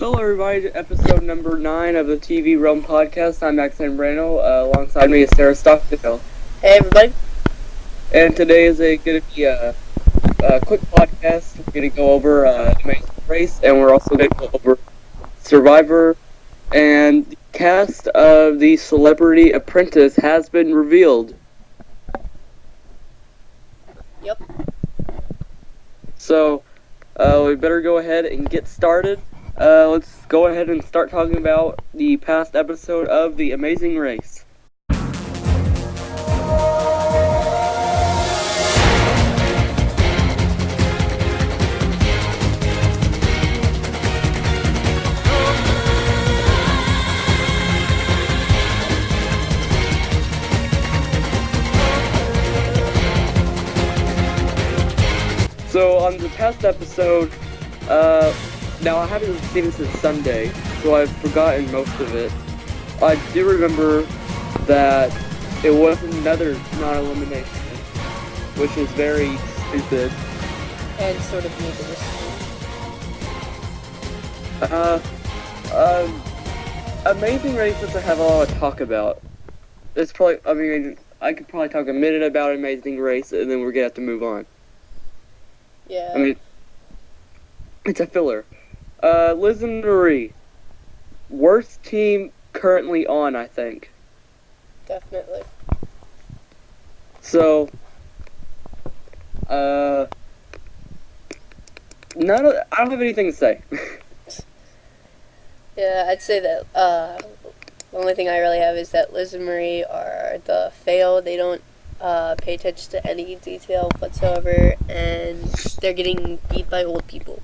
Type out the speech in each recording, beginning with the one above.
Hello everybody to episode number 9 of the TVRealm podcast. I'm Max Zambrano, alongside me is Sarah Stockdale. Hey everybody. And today is going to be a quick podcast. We're going to go over Amazing Race, and we're also going to go over Survivor. And the cast of the Celebrity Apprentice has been revealed. Yep. So, we better go ahead and get started. Let's go ahead and start talking about the past episode of The Amazing Race. So, on the past episode, now I haven't seen it since Sunday, so I've forgotten most of it. I do remember that it was another non-elimination, which is very stupid. And sort of needless. Amazing Race doesn't have a lot to talk about. It's probably, I could probably talk a minute about Amazing Race, and then we're gonna have to move on. Yeah. It's a filler. Liz and Marie. Worst team currently on, I think. Definitely. So, I don't have anything to say. Yeah, I'd say that, the only thing I really have is that Liz and Marie are the fail. They don't, pay attention to any detail whatsoever, and they're getting beat by old people.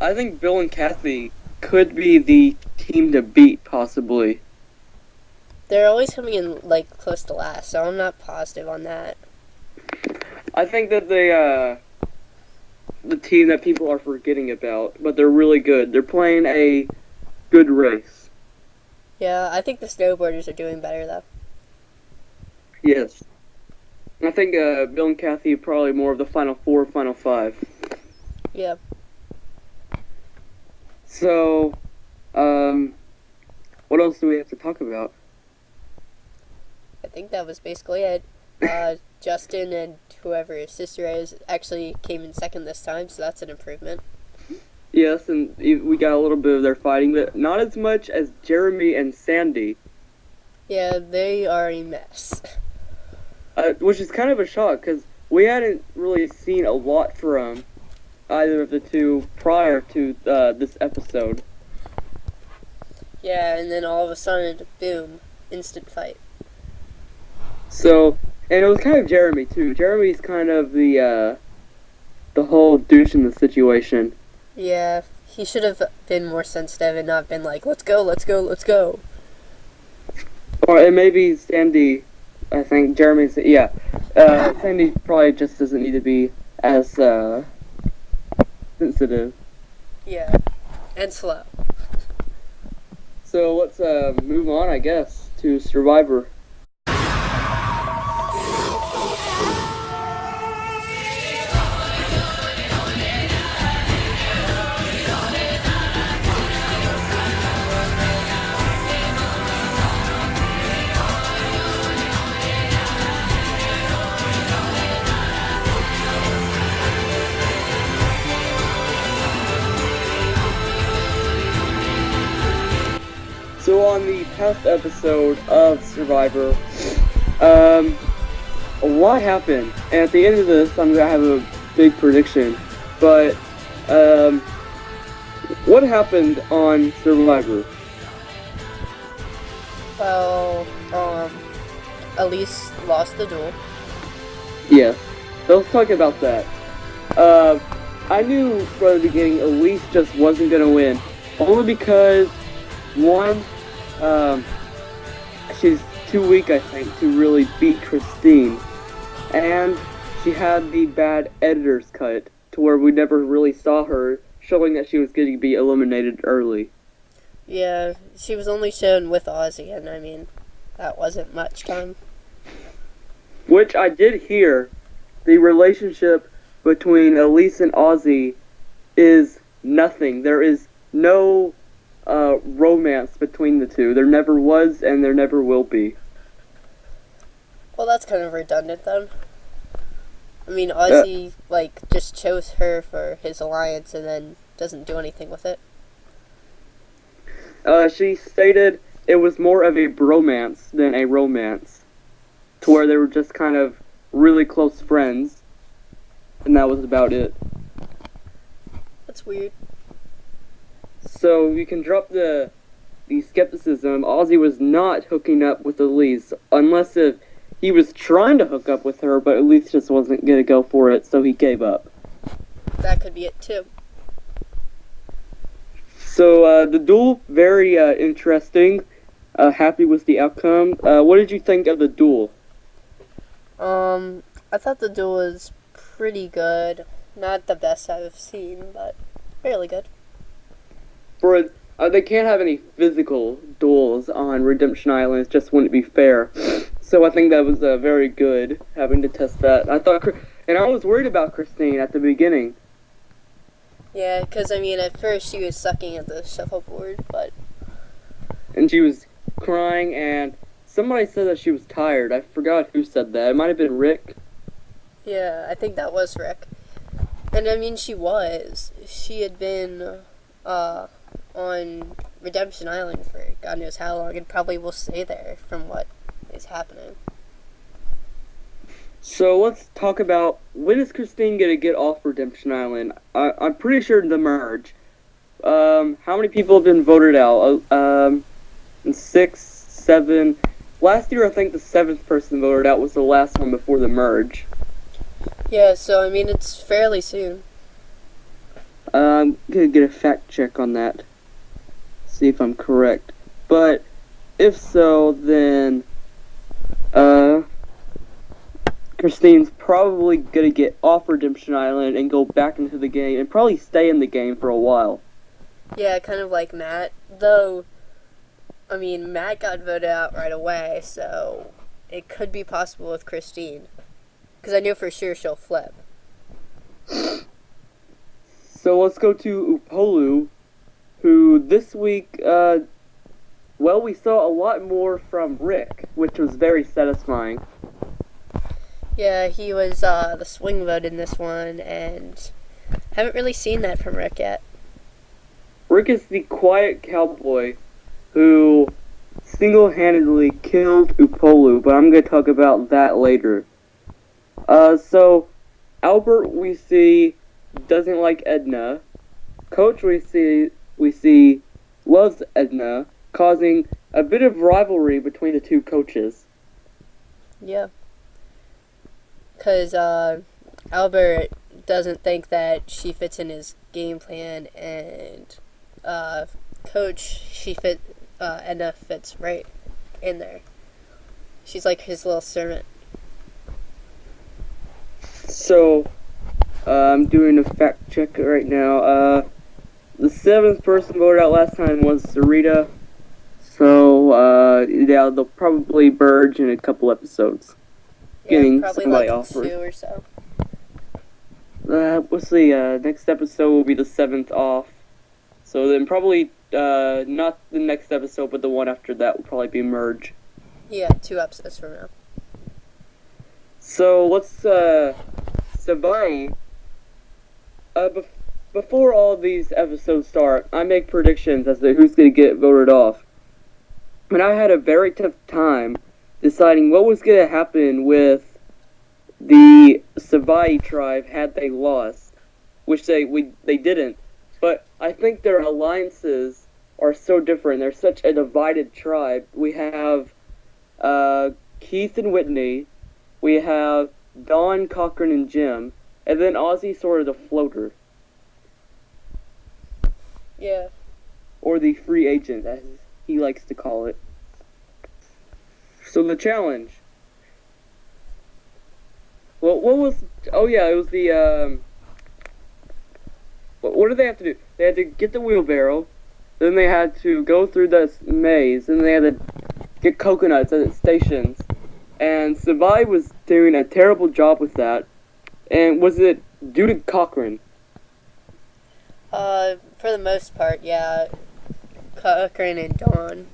I think Bill and Kathy could be the team to beat, possibly. They're always coming in, close to last, so I'm not positive on that. I think that the team that people are forgetting about, but they're really good. They're playing a good race. Yeah, I think the snowboarders are doing better, though. Yes. I think Bill and Kathy are probably more of the Final Four, Final Five. Yeah. So, what else do we have to talk about? I think that was basically it. Justin and whoever his sister is actually came in second this time, so that's an improvement. Yes, and we got a little bit of their fighting, but not as much as Jeremy and Sandy. Yeah, they are a mess. Which is kind of a shock, because we hadn't really seen a lot from either of the two prior to this episode. Yeah, and then all of a sudden, boom, instant fight. So, and it was kind of Jeremy, too. Jeremy's kind of the whole douche in the situation. Yeah, he should have been more sensitive and not been like, let's go, let's go, let's go. Or and maybe Sandy, I think Jeremy's, yeah. Sandy probably just doesn't need to be as sensitive. Yeah, and slow. So let's move on, I guess, to Survivor. So on the past episode of Survivor, a lot happened, and at the end of this, I'm gonna have a big prediction. But what happened on Survivor? Well, Elise lost the duel. Yes, so let's talk about that. I knew from the beginning Elise just wasn't gonna win, only because one, she's too weak, I think, to really beat Christine. And she had the bad editor's cut, to where we never really saw her, showing that she was going to be eliminated early. Yeah, she was only shown with Ozzy, and I mean, that wasn't much time. Which I did hear, the relationship between Elise and Ozzy is nothing. There is no romance between the two. There never was, and there never will be. Well, that's kind of redundant then. I mean, Ozzy, just chose her for his alliance and then doesn't do anything with it. She stated it was more of a bromance than a romance, to where they were just kind of really close friends, and that was about it. That's weird. So you can drop the skepticism. Ozzy was not hooking up with Elise, unless if he was trying to hook up with her, but Elise just wasn't going to go for it, so he gave up. That could be it, too. So, the duel, very interesting. Happy with the outcome. What did you think of the duel? I thought the duel was pretty good. Not the best I've seen, but fairly good. They can't have any physical duels on Redemption Island. It just wouldn't be fair. So I think that was very good, having to test that. And I was worried about Christine at the beginning. Yeah, because, at first she was sucking at the shuffleboard, but... And she was crying, and somebody said that she was tired. I forgot who said that. It might have been Rick. Yeah, I think that was Rick. And, she was. She had been, on Redemption Island for God knows how long, and probably will stay there from what is happening. So let's talk about, when is Christine going to get off Redemption Island? I'm pretty sure the merge. How many people have been voted out? 6, 7. Last year I think the 7th person voted out was the last one before the merge. Yeah, so it's fairly soon. I'm going to get a fact check on that. See if I'm correct. But if so, then Christine's probably gonna get off Redemption Island and go back into the game and probably stay in the game for a while. Yeah, kind of like Matt. Though, Matt got voted out right away, so it could be possible with Christine. Because I know for sure she'll flip. So let's go to Upolu, who this week, we saw a lot more from Rick, which was very satisfying. Yeah, he was the swing vote in this one, and haven't really seen that from Rick yet. Rick is the quiet cowboy who single-handedly killed Upolu, but I'm going to talk about that later. So Albert, we see, doesn't like Edna. Coach, we see loves Edna, causing a bit of rivalry between the two coaches. Yeah. Because Albert doesn't think that she fits in his game plan, and Coach, Edna fits right in there. She's like his little servant. So, I'm doing a fact check right now. The 7th person voted out last time was Sarita. So, yeah, they'll probably merge in a couple episodes. Yeah, Getting probably somebody like off. 2 or so. We'll see. Next episode will be the 7th off. So then probably, not the next episode, but the one after that will probably be merge. Yeah, 2 episodes from now. So let's, Sabai, before all these episodes start, I make predictions as to who's going to get voted off. And I had a very tough time deciding what was going to happen with the Sabai tribe had they lost, which they didn't. But I think their alliances are so different. They're such a divided tribe. We have Keith and Whitney. We have Don, Cochran, and Jim. And then Ozzy sort of the floater. Yeah. Or the free agent, as he likes to call it. So the challenge. Well, what was... Oh, yeah, it was the, What did they have to do? They had to get the wheelbarrow, then they had to go through the maze, and they had to get coconuts at stations. And Sabai was doing a terrible job with that. And was it due to Cochran? For the most part, yeah. Cochran and Dawn.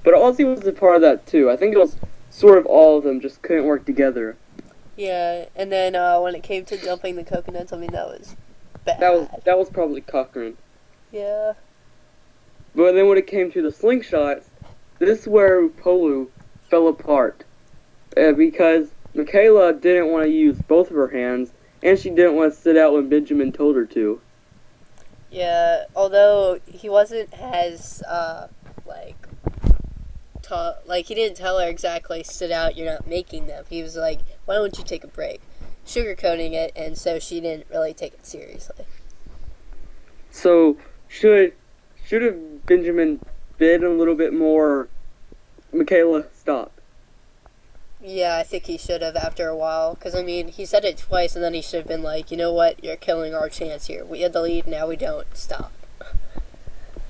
But Ozzy was a part of that too. I think it was sort of all of them just couldn't work together. Yeah, and then when it came to dumping the coconuts, I mean, that was bad. That was probably Cochran. Yeah. But then when it came to the slingshots, this is where Polu fell apart. Because Michaela didn't want to use both of her hands, and she didn't want to sit out when Benjamin told her to. Yeah, although he wasn't as, he didn't tell her exactly, sit out, you're not making them. He was like, why don't you take a break? Sugarcoating it, and so she didn't really take it seriously. So, should have Benjamin bid a little bit more, Michaela stop? Yeah, I think he should have after a while, because, I mean, he said it twice, and then he should have been like, you know what, you're killing our chance here. We had the lead, now we don't. Stop.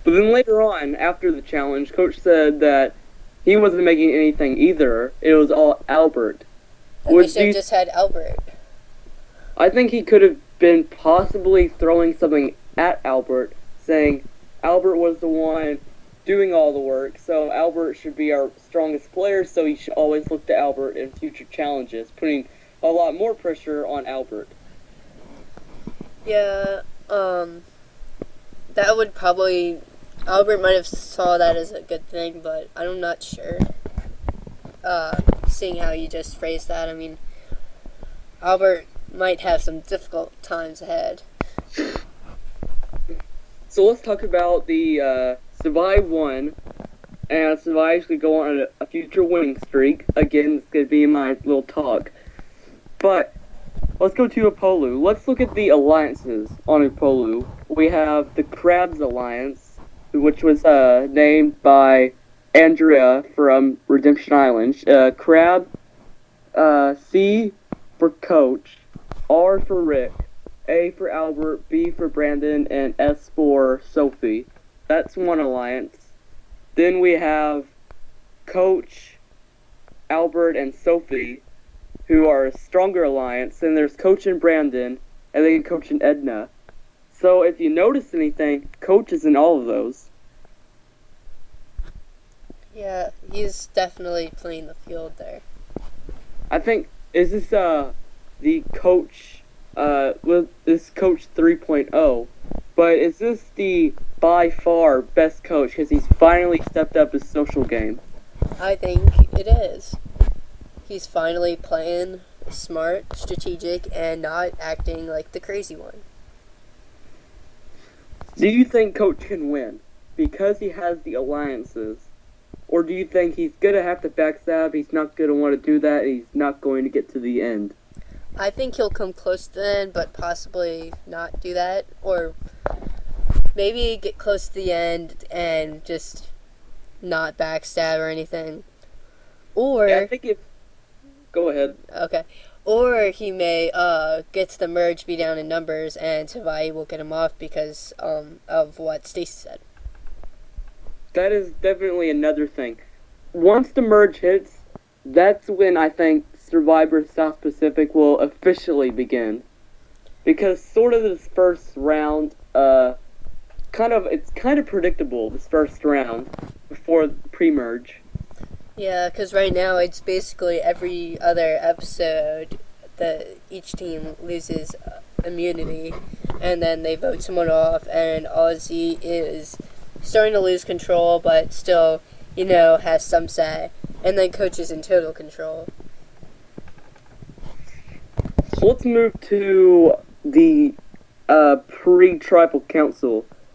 But then later on, after the challenge, Coach said that he wasn't making anything either. It was all Albert. And they should have just had Albert. I think he could have been possibly throwing something at Albert, saying Albert was the one doing all the work, so Albert should be our strongest player, so he should always look to Albert in future challenges, putting a lot more pressure on Albert. Yeah, that would probably... Albert might have saw that as a good thing, but I'm not sure. Seeing how you just phrased that, I mean, Albert might have some difficult times ahead. So let's talk about the Survive 1, and Survive's going to go on a future winning streak. Again, it's going to be my little talk. But let's go to Apolu. Let's look at the alliances on Apolu. We have the Crabs Alliance, which was named by Andrea from Redemption Island. Crab, C for Coach, R for Rick, A for Albert, B for Brandon, and S for Sophie. That's one alliance. Then we have Coach, Albert, and Sophie, who are a stronger alliance. Then there's Coach and Brandon, and then Coach and Edna. So if you notice anything, Coach is in all of those. Yeah, he's definitely playing the field there. I think, is this the Coach, this Coach 3.0, but is this the by far best coach because he's finally stepped up his social game? I think it is. He's finally playing smart, strategic, and not acting like the crazy one. Do you think Coach can win because he has the alliances? Or do you think he's going to have to backstab, he's not going to want to do that, and he's not going to get to the end? I think he'll come close to the end, but possibly not do that. Or maybe get close to the end and just not backstab or anything. Or... Yeah, I think if... Go ahead. Okay. Or he may get to the merge, be down in numbers, and Tavai will get him off because of what Stacy said. That is definitely another thing. Once the merge hits, that's when I think Survivor South Pacific will officially begin. Because sort of this first round, it's kind of predictable, this first round, before pre-merge. Yeah, because right now it's basically every other episode that each team loses immunity, and then they vote someone off, and Ozzy is starting to lose control, but still, has some say, and then Coach is in total control. So let's move to the pre-tribal council.